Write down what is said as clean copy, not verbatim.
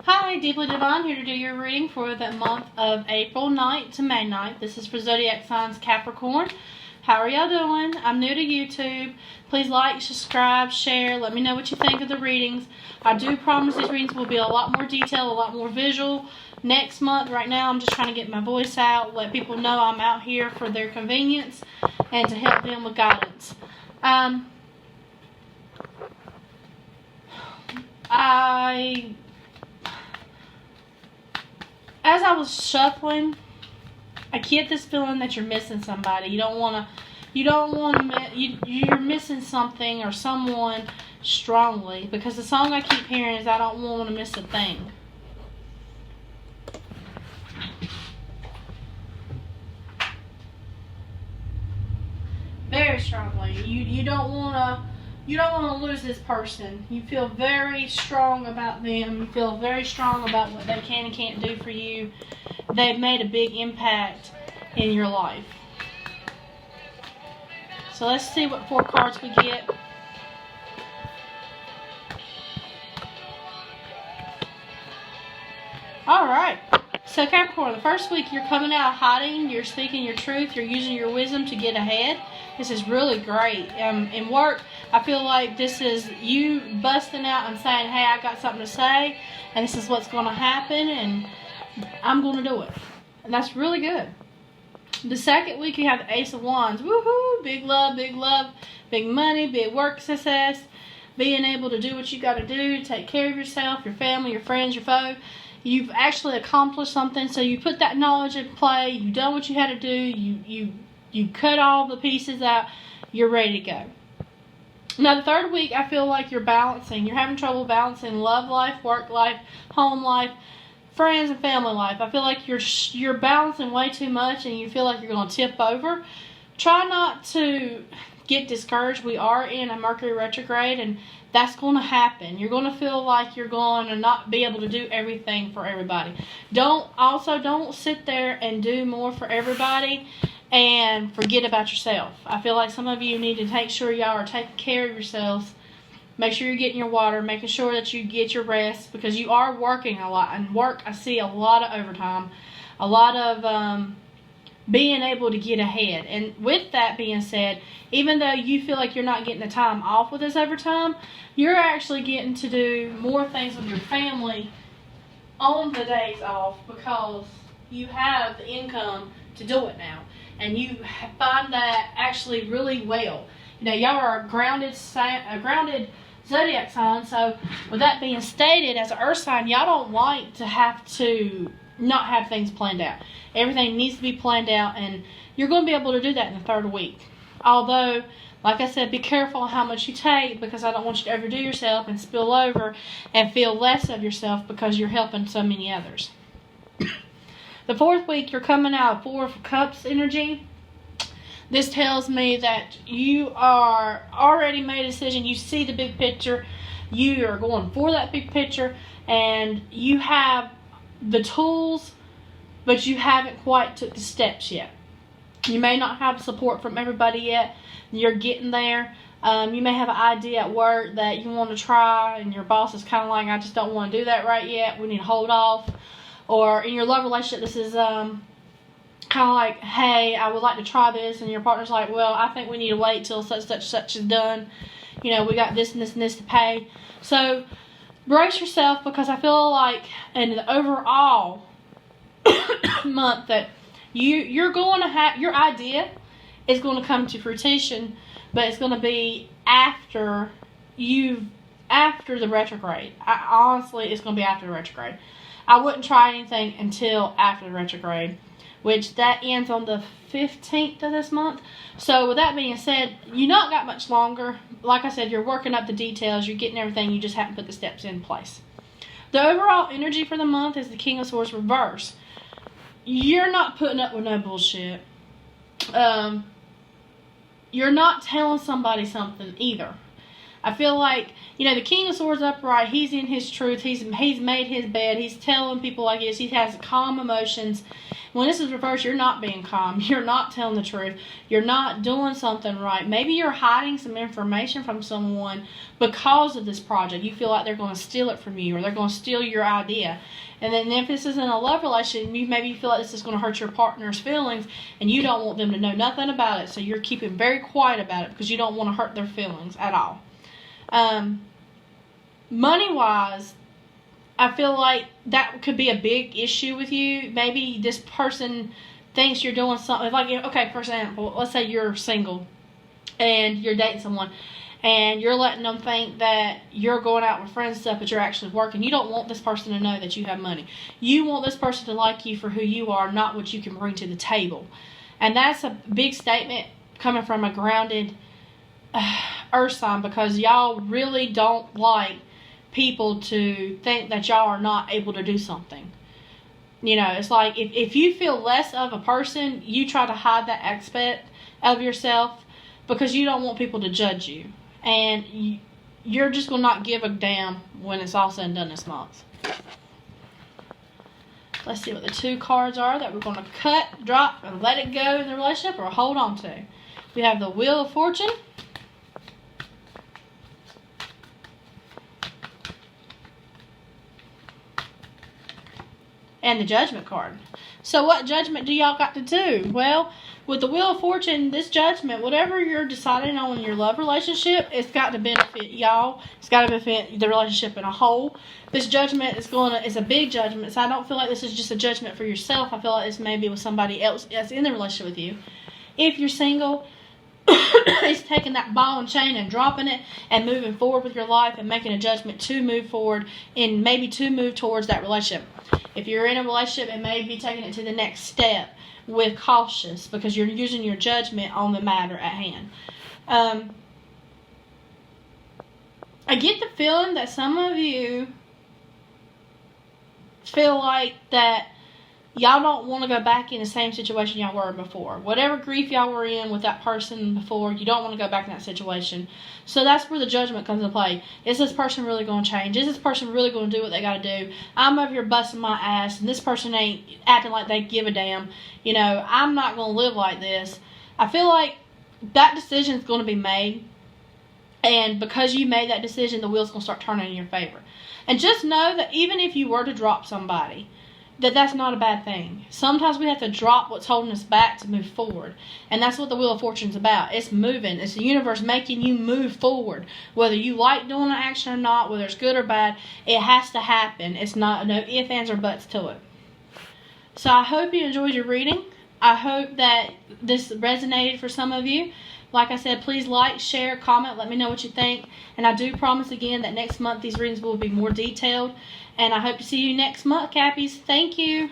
Hi, Deeply Divine here to do your reading for the month of April 9th to May 9th. This is for zodiac signs Capricorn. How are y'all doing? I'm new to YouTube. Please like, subscribe, share. Let me know what you think of the readings. I do promise these readings will be a lot more detailed, a lot more visual next month. Right now, I'm just trying to get my voice out, let people know I'm out here for their convenience and to help them with guidance. As I was shuffling, I get this feeling that you're missing somebody. You're missing something or someone strongly, because the song I keep hearing is I don't want to miss a thing. Very strongly. You don't want to lose this person. You feel very strong about them. You feel very strong about what they can and can't do for you. They've made a big impact in your life. So let's see what 4 cards we get. Alright. So Capricorn, the first week you're coming out of hiding. You're speaking your truth. You're using your wisdom to get ahead. This is really great. In work, I feel like this is you busting out and saying, hey, I got something to say, and this is what's going to happen, and I'm going to do it. And that's really good. The second week, you have the Ace of Wands. Woohoo! Big love, big money, big work success, being able to do what you got to do, take care of yourself, your family, your friends, your foe. You've actually accomplished something, so you put that knowledge in play. You've done what you had to do. You cut all the pieces out. You're ready to go. Now, the third week, I feel like you're balancing. You're having trouble balancing love life, work life, home life, friends and family life. I feel like you're balancing way too much, and you feel like you're going to tip over. Try not to get discouraged. We are in a Mercury retrograde, and that's going to happen. You're going to feel like you're going to not be able to do everything for everybody. Don't sit there and do more for everybody and forget about yourself. I feel like some of you need to make sure y'all are taking care of yourselves. Make sure you're getting your water, making sure that you get your rest, because you are working a lot. And work, I see a lot of overtime, a lot of being able to get ahead. And with that being said, even though you feel like you're not getting the time off with this overtime, you're actually getting to do more things with your family on the days off, because you have the income to do it now. And you find that actually really well. You know, y'all are a grounded zodiac sign, so with that being stated, as an earth sign, y'all don't like to have to not have things planned out. Everything needs to be planned out, and you're going to be able to do that in the third week. Although, like I said, be careful how much you take, because I don't want you to overdo yourself and spill over and feel less of yourself because you're helping so many others. The fourth week, you're coming out of 4 of Cups energy. This tells me that you are already made a decision. You see the big picture. You are going for that big picture, and you have the tools, but you haven't quite took the steps yet. You may not have support from everybody yet. You're getting there. You may have an idea at work that you want to try, and your boss is kind of like, I just don't want to do that right yet. We need to hold off. Or in your love relationship, this is kind of like, hey, I would like to try this, and your partner's like, well, I think we need to wait till such is done. You know, we got this and this and this to pay. So brace yourself, because I feel like in the overall month that you're going to have, your idea is going to come to fruition, but it's going to be after the retrograde. Honestly, it's going to be after the retrograde. I wouldn't try anything until after the retrograde, which that ends on the 15th of this month. So with that being said, you not got much longer. Like I said, you're working up the details. You're getting everything. You just haven't put the steps in place. The overall energy for the month is the King of Swords reverse. You're not putting up with no bullshit. You're not telling somebody something either. I feel like, the King of Swords upright, he's in his truth. He's made his bed. He's telling people like this. He has calm emotions. When this is reversed, you're not being calm. You're not telling the truth. You're not doing something right. Maybe you're hiding some information from someone because of this project. You feel like they're going to steal it from you, or they're going to steal your idea. And then if this isn't a love relationship, maybe you feel like this is going to hurt your partner's feelings, and you don't want them to know nothing about it. So you're keeping very quiet about it because you don't want to hurt their feelings at all. Money-wise, I feel like that could be a big issue with you. Maybe this person thinks you're doing something. Like, okay, for example, let's say you're single and you're dating someone, and you're letting them think that you're going out with friends and stuff, but you're actually working. You don't want this person to know that you have money. You want this person to like you for who you are, not what you can bring to the table. And that's a big statement coming from a grounded earth sign, because y'all really don't like people to think that y'all are not able to do something. It's like if you feel less of a person, you try to hide that aspect of yourself because you don't want people to judge you. And you're just going to not give a damn when it's all said and done this month. Let's see what the 2 cards are that we're going to cut, drop, and let it go in the relationship or hold on to. We have the Wheel of Fortune. And the Judgment card. So what judgment do y'all got to do? Well, with the Wheel of Fortune, this judgment, whatever you're deciding on in your love relationship, it's got to benefit y'all. It's got to benefit the relationship in a whole. This judgment is a big judgment, so I don't feel like this is just a judgment for yourself. I feel like this may be with somebody else that's in the relationship with you. If you're single, it's taking that ball and chain and dropping it and moving forward with your life and making a judgment to move forward and maybe to move towards that relationship. If you're in a relationship, it may be taking it to the next step with cautious, because you're using your judgment on the matter at hand. I get the feeling that some of you feel like that y'all don't want to go back in the same situation y'all were before. Whatever grief y'all were in with that person before, you don't want to go back in that situation. So that's where the judgment comes into play. Is this person really going to change? Is this person really going to do what they got to do? I'm over here busting my ass, and this person ain't acting like they give a damn. I'm not going to live like this. I feel like that decision is going to be made. And because you made that decision, the wheel's going to start turning in your favor. And just know that even if you were to drop somebody, that's not a bad thing. Sometimes we have to drop what's holding us back to move forward. And that's what the Wheel of Fortune's about. It's moving. It's the universe making you move forward. Whether you like doing an action or not, whether it's good or bad, it has to happen. It's not no ifs, ands, or buts to it. So I hope you enjoyed your reading. I hope that this resonated for some of you. Like I said, please like, share, comment, let me know what you think. And I do promise again that next month these readings will be more detailed. And I hope to see you next month, Cappies. Thank you.